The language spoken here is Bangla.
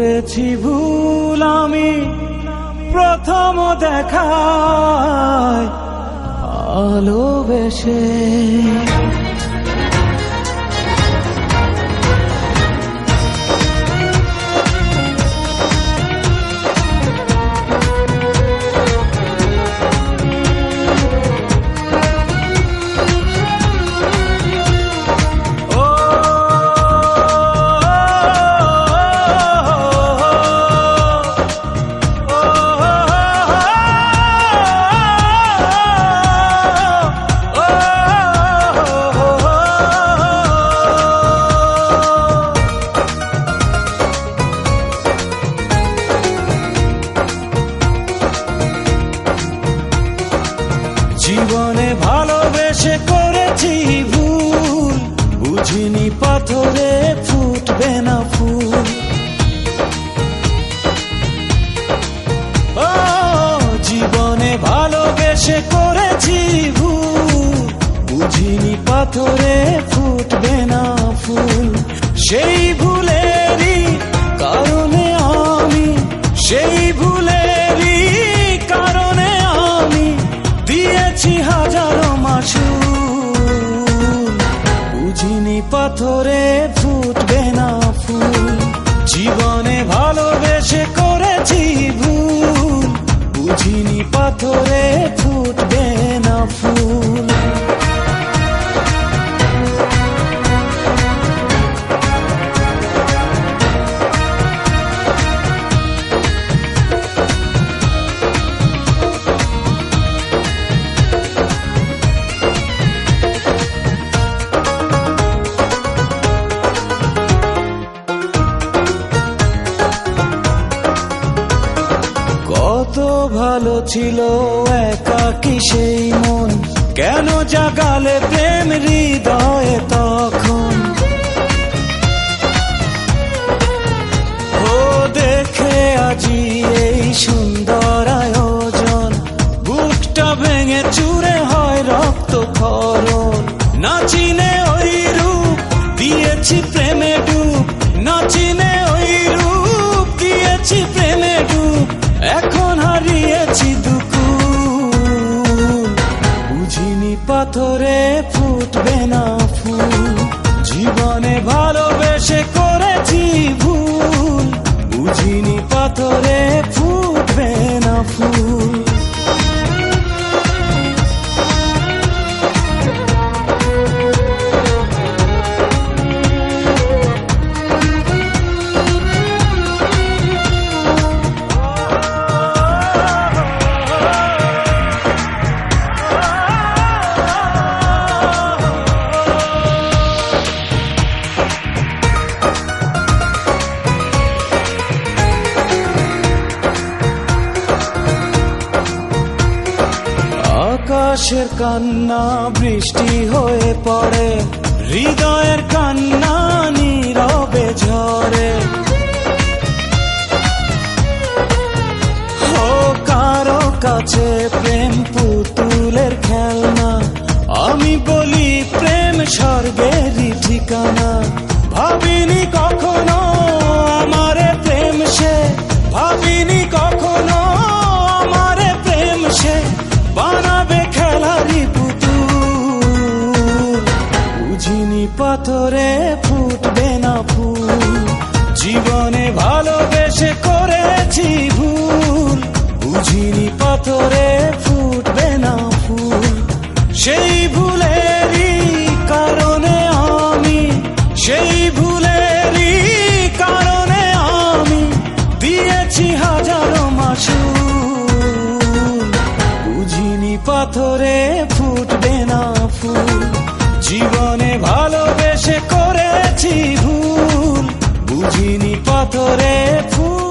করেছি ভুল আমি প্রথম দেখায় ভালোবেসে। জীবনে ভালোবেসে করেছি ভুল, বুঝিনি পাথরে ফুটবে না ফুল। ও জীবনে ভালোবেসে করেছি ভুল, বুঝিনি পাথরে ফুটবে না ফুল। সেই ভুলেরই কারণে আমি, সেই ভুলেরই কারণে আমি দিয়েছি হাজারো মাসুল। বুঝিনি পাথরে ফুটবে না ফুল, জীবনে ভালোবেসে করেছি ভুল, বুঝিনি পাথরে ফুটবে না ফুল। কত ভালো ছিল একাকী সেই মন, কেন জাগালে প্রেম হৃদয়ে তখন। ও দেখে আজি এই সুন্দর আয়োজন, বুকটা ভেঙে চুরে হয় রক্ত ক্ষরণ। না চিনে ওই রূপ দিয়েছি প্রেমে ডুব, না চিনে ওই রূপ দিয়েছি প্রেমে ডুব। এখন হারিয়েছি দুকুল, বুঝিনি পাথরে ফুটবে না ফুল। জীবনে ভালোবেসে করেছি ভুল, বুঝিনি পাথরে ফুটবে না ফুল। আকাশের কান্না বৃষ্টি হয়ে পড়ে, হৃদয়ের কান্না নীরবে ঝরে। ও কারো কাছে প্রেম পুতুলের খেলনা, আমি বলি প্রেম স্বর্গেরই ঠিকানা। ভাবিনি কখনো আমারে প্রেম সে, ভাবিনি কখনো আমারে প্রেম সে বানাবে খেলারি পুতুল। বুঝিনি পাথরে ফুটবে না ফুল, জীবনে ভালোবেসে করেছি ভুল, বুঝিনি পাথরে ফুটবে না ফুল। সেই ভুলেরই কারণে আমি, সেই ভুলেরই কারণে আমি দিয়েছি হাজারো মাসুল। বুঝিনি পাথরে ফুটবে না ফুল, জীবনে ভালোবেসে করেছি ভুল, বুঝিনি পাথরে ফুল।